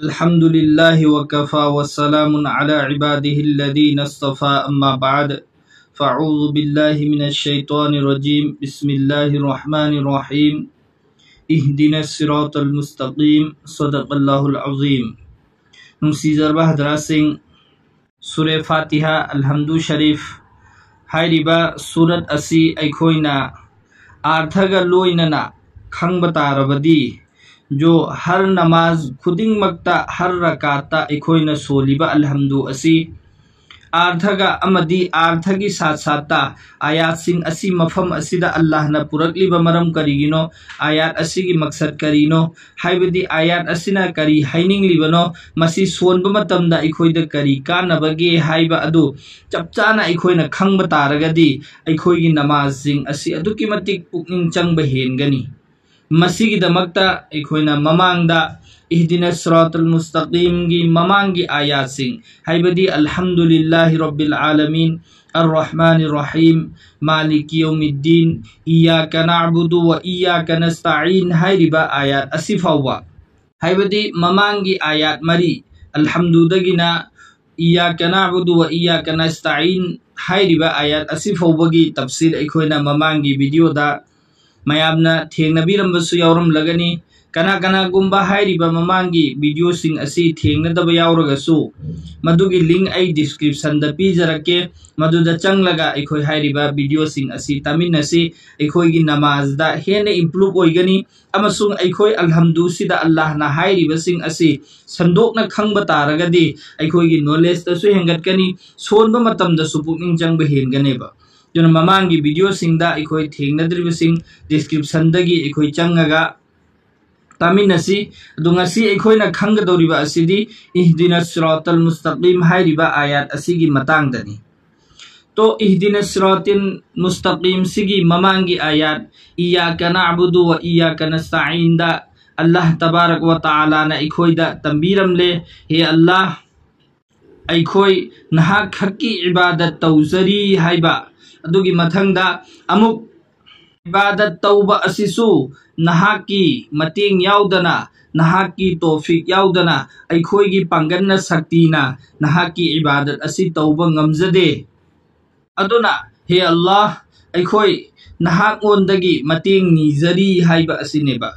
الحمد لله وكفى والسلام على عباده الذين اصطفى أما بعد فأعوذ بالله من الشيطان الرجيم بسم الله الرحمن الرحيم اهدنا الصراط المستقيم صدق الله العظيم نسيزربه دراسين سورة فاتحة الحمد شريف هايربا سورة أسي أيكوينا آرثغا لويننا خنبتا ربدي جو ہر نماز خودنگ مکتا ہر رکعتا ایکھوئنا سولیبا الحمدو اسی آرتھگا امدی آرتھگی ساتھ ساتھا آیات سنگ اسی مفہم اسی دا اللہ نا پورکلی بمرم کریگینو آیات اسی کی مقصد کرینو ہائیودی آیات اسی نا کری ہائننگ لیبنو مسی سون بمتم دا ایکھوئی دا کری کانبگی ہائیبا ادو چپچانا ایکھوئنا کھنگ بتارگا دی ایکھوئی کی نماز سنگ اسی ادو کی متک پکنگ چنگ بہین گنی مسیح دمکتا ایکھوئنا ممانگ دا اہدنا الصراط المستقیم گی ممانگ گی آیات سنگ حیبدی الحمدللہ رب العالمین الرحمن الرحیم مالک یوم الدین ایاک نعبد و ایاک نستعین حیربا آیات اصف ہوا حیبدی ممانگ گی آیات مری الحمدللہ ایاک نعبد و ایاک نستعین حیربا آیات اصف ہوا گی تفسیر ایکھوئنا ممانگ گی ویڈیو دا mayabna thengna birambasu yawram lagani kana gumba hairiba mamangi video sing asi thengna daba yawragasu madugi link ai description da pijarake maduda changlaga ekhoi hairiba video sing asi taminasi ekhoi gi namaz da hene improve oigani amasung ekhoi alhamdu sida allah na hairiba sing asi sandokna khangba taragadi ekhoi gi knowledge da su hengatkani sonba matam da su pukning changba henganeba जो ममांगी video सिंगदा इखोई थेंगनद्रिब सिंग description दगी इखोई चंगगा तामिनसी दुंगासी इखोइना खंगदौरिबा असिदी इहदिनस सिरातल मुस्तकीम हाइरिबा आयात असिगी मतांगदनी तो इहदिनस सिरातिन मुस्तकीम सिगी ममांगी आयात इय्याका नअबुदु व इय्याका नस्तईन दा अल्लाह तबारक व तआला ना इखोइदा तंबीरमले हे अल्लाह इखोई नहा खक्की इबादत तौजरी हाइबा अदुगी मथंगदा अमुक इबादत तौबा असिसु नहाकी मतेंग याउदना नहाकी तौफीक याउदना अइखोइगी पांगन्ना शक्तिना नहाकी इबादत असि तौबा ngamjade अदुना हे अल्लाह अइखोइ नहाक ओंदगी मतेंग निजरी हाइबा असिनेबा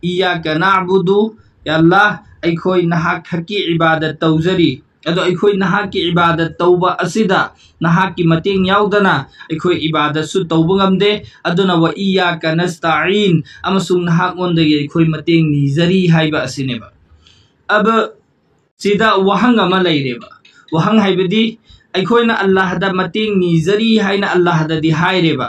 इय्याका नअबुदु या अल्लाह अइखोइ नहाक हकी इबादत तौजरी अदो अइखोइ नहाकी इबादत तौबा असिदा नहाकी मतेंग याउदना अइखोइ इबादत सु तौबा ngamde अदुना व इय्याका नस्तईन अमसुंग नहाक ओंदगी अइखोइ मतेंग निजरी हाइबा असिनेबा अब सिदा वहंग अमा लैरेबा वहंग हाइबदी अइखोइना अल्लाह दा मतेंग निजरी हाइना अल्लाह दा दि हाइरेबा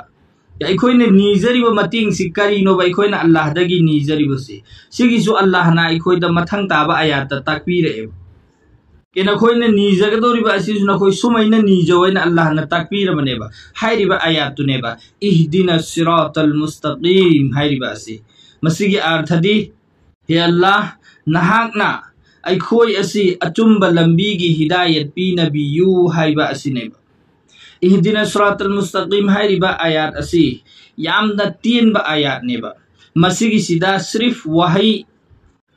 अइखोइना निजरी व मतेंग सि करिनो बा अइखोइना अल्लाह दा गी निजरी बसे सिगिसु अल्लाह ना अइखोइ दा मथंग ताबा आयात ताकपीरेबा के नखोइना निजगदोरिबा असिसु नखोइ सुमैना निजवैना अल्लाह ना ताकपीरबनेबा हाइरिबा आयातुनेबा इहदिनस सिरातल मुस्तकीम हाइरिबा असि मसिगी अर्थदि हे अल्लाह नहाकना अइखोइ असि अचुम्बा लंबीगी हिदायत पीनबियु हाइबा असिनेबा इहदिनस सिरातल मुस्तकीम हाइरिबा आयात असि यामना तीनबा आयात नेबा मसिगी सिदा सिर्फ वही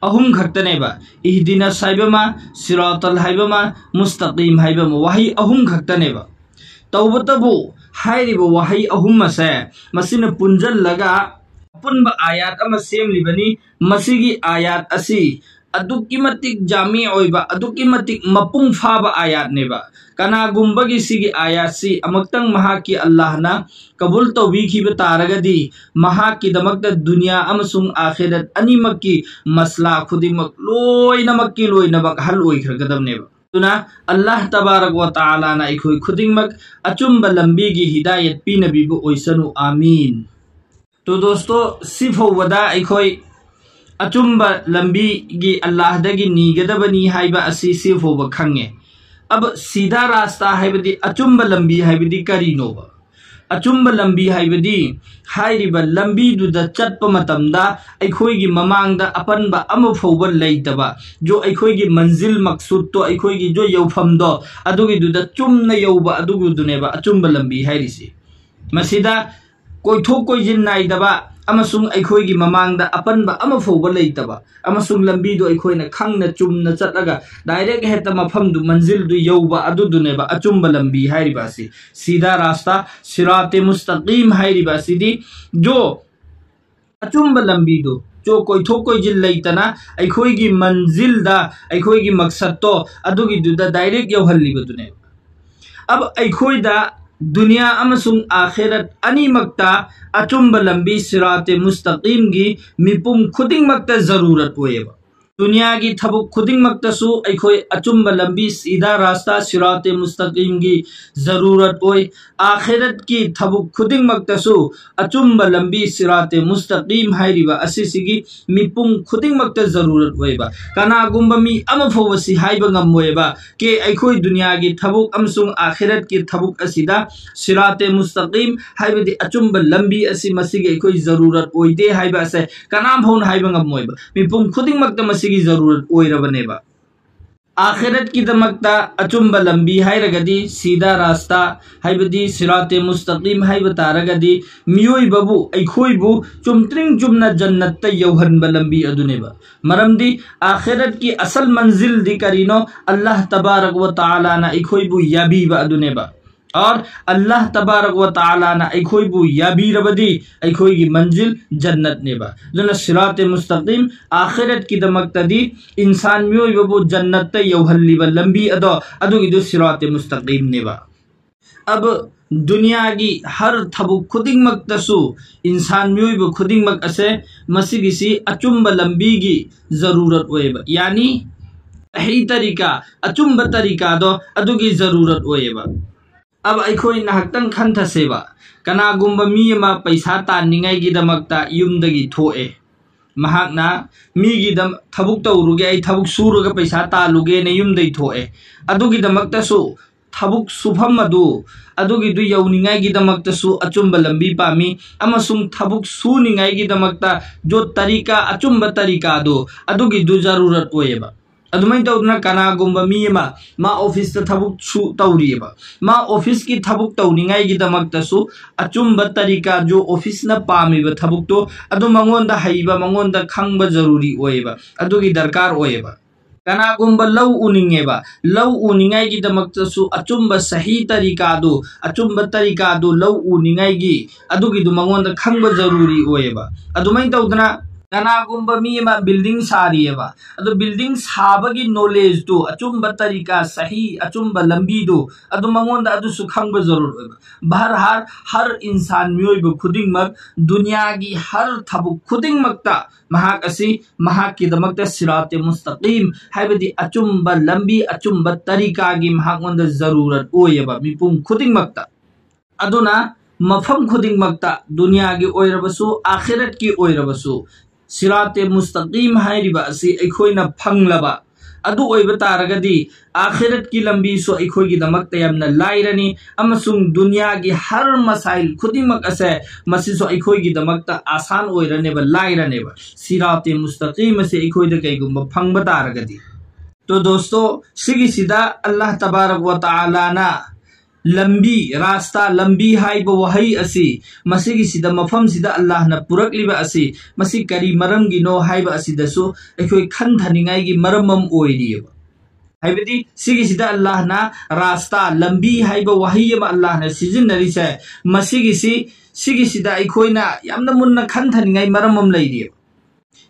अहुम खक्तनेबा इहदिना साइबमा सिरातल हाइबमा मुस्तकीम हाइबमा वही अहुम खक्तनेबा तौबतबु हाइरिबा वही अहुम मसे मसिन पुंजल लगा पुनबा आयात अमा सेमलिबनी मसिगी आयात असि अदुकी मतिक जामी ओइबा अदुकी मतिक मपुंग फाबा आयात नेबा कनागुंबगी सिगी आयात सि अमक्तंग महाकी अल्लाह ना कबूल तौबीखिबा तारगदी महाकी दमक्ता दुनिया अमसुंग आखिरत अनिमक्की मसला खुदिमक लोइनमक्की लोइनमक हल ओइखरगदमनेबा तुना अल्लाह तबारक व तआला ना इखोइ खुदिमक अचुम्बा लंबीगी हिदायत पीनबिबु ओइसनु आमीन। तो दोस्तों सिर्फ वदा इखोइ अचुम्बा लंबी गी अल्लाह दगी नीगदबनी हाइबा असि सिर्फ होबा खंगे अब सीधा रास्ता हाइबदी अचुम्बा लंबी हाइबदी करीनोबा अचुम्बा लंबी हाइबदी हाइरिबा लंबी दुदा चटपा मतमदा अइखोइगी ममांगदा अपनबा अम फौबा लैतबा जो अइखोइगी मंजिल मकसूद तो अइखोइगी जो यौफमदो अदुगी दुदा चुमना यौबा अदुगु दुनेबा अचुम्बा लंबी हाइरिसि मसिदा कोइथो कोइजिन नाइदबा amasung aikhoigi mamangda apanba ama fauba leitaba amasung lambi do aikhoina khangna chumna chatlaga direct heta mafam du manzil du yauba aduduneba achumba lambi hairiba si sida rasta sirate mustaqim hairiba sidi jo achumba lambi do jo koi thok koi jil leitana aikhoigi manzil da aikhoigi maksad to adugi du da direct yauhalliba dune ab aikhoida दुनिया अमसुंग आखिरत अनीमक्ता अचुंब लंबी सिराते मुस्तकीम की मिपुम खुदिंग मक्ता जरूरत होएबा दुनिया की थबुक खुदिंग मक्तसु ऐखोय अचुंब लंबी सीधा रास्ता सिराते मुस्तकीम की जरूरत होय आखिरत की थबुक खुदिंग मक्तसु अचुंब लंबी सिराते मुस्तकीम हाइरिबा असिसिगी मिपुम खुदिंग मक्ता जरूरत होएबा कनागुंबा मी अमफोवसी हाइबा ngam के ऐखोय दुनिया की थबुक अमसुंग आखिरत की थबुक असिदा सिराते मुस्तकीम हाइबदी अचुंब लंबी असि मसिगे ऐखोय जरूरत होइदे हाइबा असे कनाम फोन हाइबा ngam मिपुम खुदिंग मक्ता की जरूरत ओइरबनेबा आखिरत की दमकता अचुंब लंबी हाइरगदी सीधा रास्ता हाइबदी सिराते मुस्तकीम हाइब तारगदी मियोय बबु ऐखोयबु चुमत्रिंग जुमना जन्नत यौहनब लंबी अदुनेबा मरमदी आखिरत की असल मंजिल दी करीनो अल्लाह तबारक व तआला ना ऐखोयबु याबीबा अदुनेबा और अल्लाह तबारक व तआला ना ऐखोयबु याबीरबदी ऐखोयगी मंजिल जन्नत नेबा दुना सिराते मुस्तकीम आखिरत की दमकतदी इंसान मियोयबु जन्नत यौहल्लिबा लंबी अदो अदुगी दु सिराते मुस्तकीम नेबा अब दुनिया की हर थबुक खुदिंग मक्तसु इंसान मियोयबु खुदिंग मक असे मसिगिसी अचुंब लंबी की जरूरत होएबा यानी सही तरीका अचुंब तरीका दो अदुगी जरूरत होएबा अब ऐखोय नाहक्तंग खंथसेबा कनागुंबा मी अमा पैसा तानिंगाई गिदमक्ता युमदगी थोए महाकना मीगिदम थबुक तौरुगे आई थबुक सूरुगे पैसा तालुगे ने युमदगी थोए अदुगिदमक्तसु थबुक सुफम अदुगी दु यौनिंगाई गिदमक्तसु अचुंब लंबी पामी अमसुंग थबुक सूनिंगाई गिदमक्ता जो तरीका अचुंब तरीका दो अदुगी दु जरूरत होएबा अदुमाइन तौदना कनागुंबा मी अमा मा ऑफिस थबुक सु तौरियबा मा ऑफिस की थबुक तौनिंगाई गिदमक्तसु अचुंब तरीका जो ऑफिस न पामिबा थबुक तो अदु मंगोंदा हईबा मंगोंदा खंगबा जरूरी होएबा अदुगी दरकार होएबा कनागुंबा लव उनिंगेबा लव उनिंगाई गिदमक्तसु अचुंब सही तरीका दो अचुंब तरीका दो लव उनिंगाई गी अदुगी दु मंगोंदा खंगबा जरूरी होएबा अदुमाइन तौदना कनागुंबा मी अमा बिल्डिंग सारियबा अदु बिल्डिंग साबगी नॉलेज दो अचुंब तरीका सही अचुंब लंबी दो अदु मंगोंदा अदु सुखंग जरूर होइबा बहरहाल हर इंसान मियोइब खुदिंग मक दुनिया की हर थबु खुदिंग मक्ता महाक असी महाक की दमक्ता सिराते मुस्तकीम हाइबदी अचुंब लंबी अचुंब तरीका की महाक जरूरत ओयबा मिपुम खुदिंग मक्ता अदुना मफम खुदिंग मक्ता दुनिया की ओइरबसु आखिरत की ओइरबसु सिराते मुस्तकीम हाइरिबा असि ऐखोयना फंगलबा अदु ओइबा तारगदी आखिरत की लंबी सो ऐखोयगी दमक्ता यामना लाइरनी अमसुंग दुनिया की हर मसाइल खुदिमक असे मसिसो ऐखोयगी दमक्ता आसान ओइरनेबा लाइरनेबा सिराते मुस्तकीम से ऐखोयदा कैगुंबा फंगबा तारगदी तो दोस्तों सिगी सिदा अल्लाह तबारक व तआला ना लंबी रास्ता लंबी हाइब वही असी मसिगी सिदा मफम सिदा अल्लाह न पुरकलिबा असी मसि करी मरम गिनो हाइब असिदसु ऐखोय खंधनिंगाई गी मरमम ओइरियबा हाइबदी सिगी सिदा अल्लाह ना रास्ता लंबी हाइब वही अमा अल्लाह न सिजिनरिसे मसिगी सिगी सिदा ऐखोयना यामना मुन्ना खंधनिंगाई मरमम लैरियबा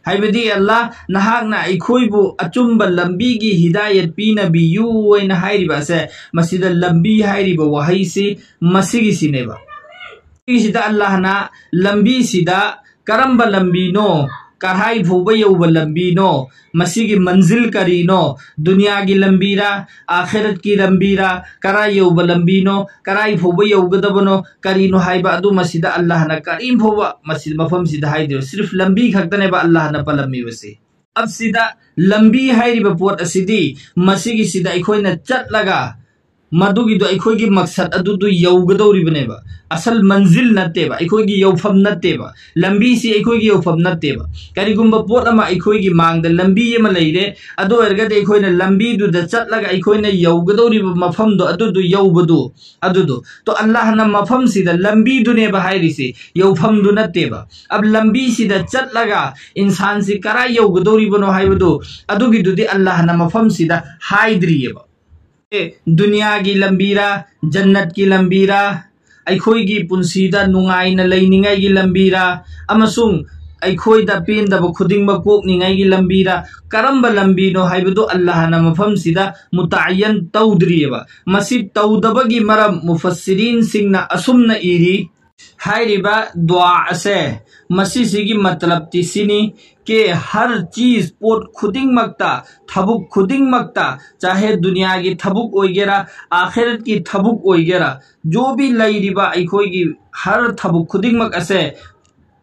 हाइबदी अल्लाह नहाकना ऐखोयबु अचुंब लंबी की हिदायत पीनबियु ओइना हाइरिबा से मसिदा लंबी हाइरिबा वही से मसिगी सिनेबा सिदा अल्लाह ना लंबी सिदा करंबा लंबी नो कहाई भोबा यौबा लंबी नो मसिगी मंजिल करीनो दुनिया की लंबीरा आखिरत की लंबीरा करा यौबा लंबी नो कराई भोबा यौगदबनो करीनो हाइबा अदु मसिदा अल्लाह ना करीम भोबा मसिद मफम सिदा हाइदे सिर्फ लंबी खक्तने बा अल्लाह ना पलमी वसे अब सिदा लंबी हाइरिबा पोट असिदी मसिगी सिदा ऐखोयना चटलगा मदुगिदो अखोगी मकसद अदुदु यौगदौरिबनेबा असल मंजिल नत्तेबा अखोगी यौफम नत्तेबा लंबी सी अखोगी यौफम नत्तेबा करिगुंबा पोट अमा अखोगी मांगदा लंबी अमा लैरे अदो अरगदे अखोइना लंबी दुदा चटलगा अखोइना यौगदौरिबा मफमदो अदुदु यौबदो अदुदो तो अल्लाह ना मफम सिदा लंबी दुनेबा हाइरिसे यौफम दु नत्तेबा अब लंबी सिदा चटलगा इंसान से करा यौगदौरिबनो हाइबदो अदुगिदुदि अल्लाह ना मफम सिदा हाइद्रियेबा दुनिया की लंबीरा जन्नत की लंबीरा अखोइगी पुंसीदा नुंगाइना लैनिंगाइगी लंबीरा अमसुंग अखोइदा पेंदब खुदिंगब कोकनिंगाइगी लंबीरा करंब लंबीनो हाइबदो अल्लाह ना मफमसिदा मुतायन तौद्रियेबा मसि तौदबगी मरम मुफस्सिरीन सिंगना असुमना इरी हाइरिबा दुआ असे मसीसिगी मतलब तिसिनी के हर चीज पोट खुदिंग मकता थबुक खुदिंग मकता चाहे दुनिया की थबुक ओइगेरा आखिरत की थबुक ओइगेरा जो भी लैरिबा अखोइगी हर थबुक खुदिंग मक असे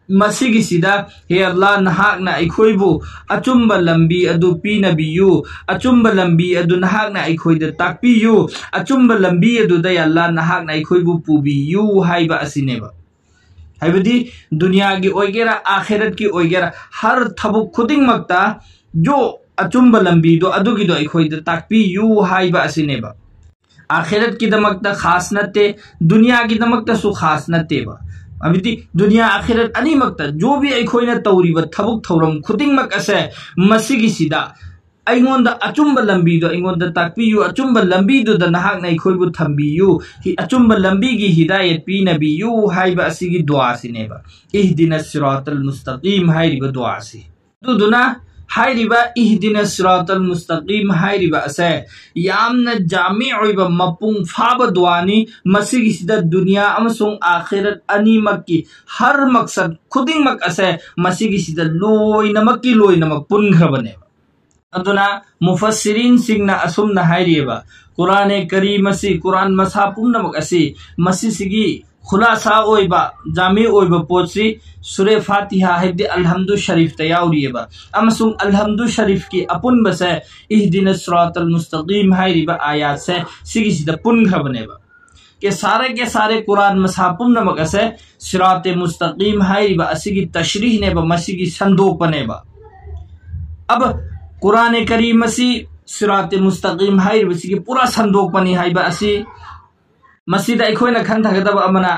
मसीगी सिदा हे अल्लाह नहाकना अखोइबु अचुंबा लंबी अदु पीनबियु अचुंबा लंबी अदु नहाकना अखोइदा ताकपियु अचुंबा लंबी अदु दा अल्लाह नहाकना अखोइबु पुबियु हाइबा असिनेबा हाइबदी दुनिया की ओइगेरा आखिरत की ओइगेरा हर थबुक खुदिंग मकता जो अचुंबा लंबी दो अदुगिदो अखोइदा ताकपियु हाइबा असिनेबा आखिरत की दमकता खास नत्ते दुनिया की दमकता सु खास नत्तेबा अबिदी दुनिया आखिरत अनिमकता जो भी अखोइना तौरिबा थबुक थौरम खुदिंग मक असे मसिगी सिदा अइंगोंदा अचुंबा लंबीदो अइंगोंदा ताकपियु अचुंबा लंबीदो द नहाकना अखोइबु थंबियु हि अचुंबा लंबीगी हिदायत पीनबियु हाइबा असिगी दुआ सिनेबा इहदिनस सिरातल मुस्तकीम हाइरिबा दुआ सि दुदुना हाइरिबा इहदिनस सिरातल मुस्तकीम हाइरिबा असे यामना जामी ओइबा मपुंग फाबा दुआनी मसिगी सिदा दुनिया अमसुंग आखिरत अनिमक्की हर मकसद खुदिंग मक असे मसिगी सिदा लोइनमक्की लोइनमक पुनग्रबने अदुना मुफस्सिरीन सिंगना असुमना हाइरिबा कुरान करीम असि कुरान मसा पुनमक असि मसिसिगी खुलासा ओइबा जामी ओइबा पोची सूरे फातिहा हैदि अलहम्दु शरीफ तयाउरिबा अमसुंग अलहम्दु शरीफ की अपुन बसे इहदिनस सिरातल मुस्तकीम हाइरिबा आयात से सिगिसिदा पुनग्रबनेबा के सारे कुरान मसा पुनमक असे सिराते मुस्तकीम हाइरिबा असिगी तशरीह नेबा मसिगी संदोपनेबा अब कुरान करीम असी सिराते मुस्तकीम हाइरिबसिगी पूरा संदोकपनी हाइबा असी मसीदा अखोइना खंथगदबा अमना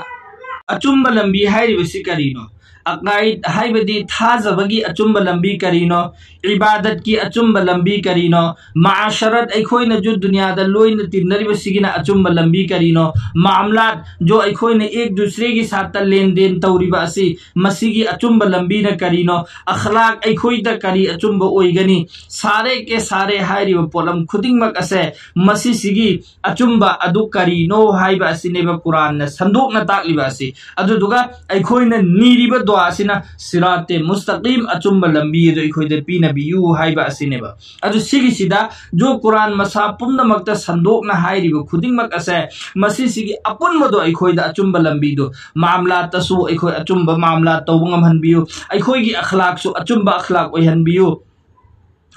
अचुंबा लंबी हाइरिबसि करिनो अकाइद हाइबदी थाजबगी अचुंबा लंबी करिनो इबादत की अचुंबा लंबी करिनो माशरत अखोइना जो दुनिया दा लोइना तिनरिबसिगिना अचुंबा लंबी करिनो मामलात जो अखोइना एक दूसरे के साथ लेन देन तौरिबा असि मसीगी अचुंबा लंबी न करिनो अखलाक अखोइदा करी अचुंबा ओइगनी सारे के सारे हाइरिबा पोलम खुदिंगमक असे मसीसिगी अचुंबा अदु करिनो हाइबा असिनेबा कुरान न संदोकना ताकलिबा असि अदुदुगा अखोइना नीरिबा दुआसिना सिराते मुस्तकीम अचुंबा लंबी दो अखोइदा पीनबियु हाइबा असिनेबा अदु सिगिसिदा जो कुरान मसा पुनमकता संदोकना हाइरिबा खुदिंगमक असे मसीसिगी अपुनबदो अखोइदा अचुंबा लंबी दो मामला तसु अखोइ अचुंबा मामला तौबंगम हनबियु अखोइगी अखलाक सु अचुंबा अखलाक ओइहनबियु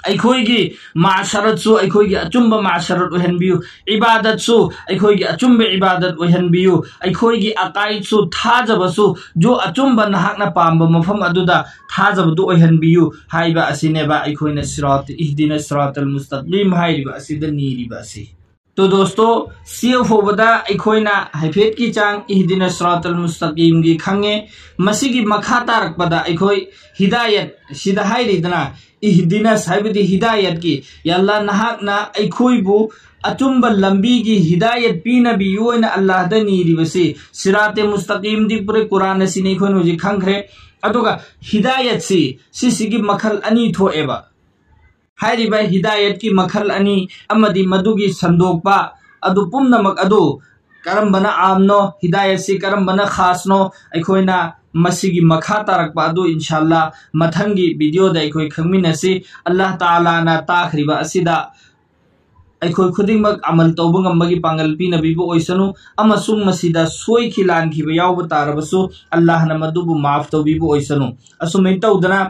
अखोइगी माशरत सु अखोइगी अचुंबा माशरत ओइहनबियु इबादत सु अखोइगी अचुंबा इबादत ओइहनबियु अखोइगी अकाइद सु थाजबसु जो अचुंबा नहाकना पाम्बा मफम अदुदा थाजबदु ओइहनबियु हाइबा असिनेबा अखोइना सिरात इहदिनस सिरातल मुस्तकीम हाइरिबा असिदा नीरिबा असि तो दोस्तों सीओफोबदा अखोइना हाइफेट की चांग इहदिनस सिरातल मुस्तकीम गी खंगे मसिगी मखा तारकपदा अखोइ हिदायत सिदा हाइरिदना इहदिनस हाइबदी हिदायत की यल्ला नहाकना अखोइबु अचुंबा लंबी की हिदायत पीनबियु ओइना अल्लाह दा नीरिबसि सिराते मुस्तकीम दी पूरे कुरान सिने खोनो जी खंखरे अदुगा हिदायत सिसिगी मखल अनि थोएबा हाइरिबा हिदायत की मखल अनि अमदी मदुगी संदोकपा अदु पुनमक अदु करंबना आमनो हिदायत से करंबना खासनो अखोइना मसीगी मखा तारकपा अदु इंशाअल्लाह मथंगी वीडियो दा अखोइ खंगमिनसि अल्लाह ताला ना ताखरिबा असिदा अखोइ खुदिंगमक अमल तौबंगमगी पांगल पीनबिबु ओइसनु अमसुंग मसीदा सोई खिलान खिबा यावबा तारबसु अल्लाह ना मदुबु माफ तौबिबु ओइसनु असुमै तौदना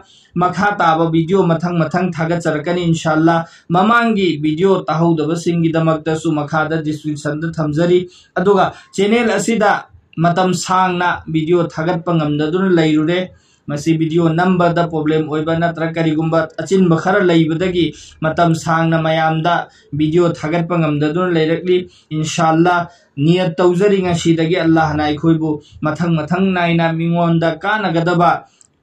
makha taba video mathang mathang thagacharakani inshallah mamangi video tahudaba singi damakta su makha da description da thamjari aduga channel asida matam sangna video thagat pangamdaduna lairure masi video number da problem oiba natra karigumba achin bakhara laibadagi matam sangna mayamda video thagat pangamdaduna lairakli inshallah niyat tawjari ngasidagi Allah na ikhoibu mathang mathang naina mingonda kana gadaba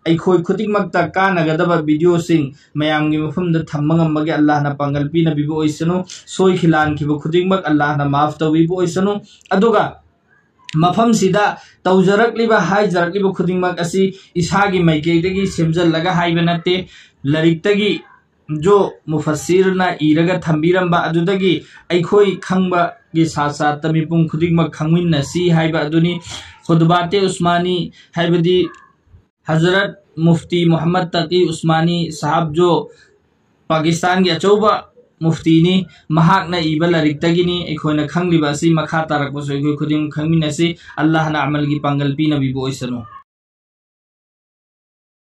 aikoi khutik makta kana gadaba video sing mayamgi mafumda thammangam gi Allah na pangal pina bibo oisanu soi khilan kibo khutik mak Allah na maaf tawibo oisanu aduga mafam sida tawjarakliba haijarakliba khudingmak asi isagi maikeidagi semjalaga haibanate lariktagi jo mufassirna iraga thambiramba adudagi aikhoi khangba gi sasa tamipung khudingmak khangwinna si haiba aduni khutbate usmani haibadi Hazrat Mufti Muhammad Taqi Usmani sahab jo Pakistan gi achauba mufti ni mahak na iba lariktagini ekhoina khangli ba si makha tarak bo so khuding khangmin asi Allah na amal gi pangal pi na bibo isanu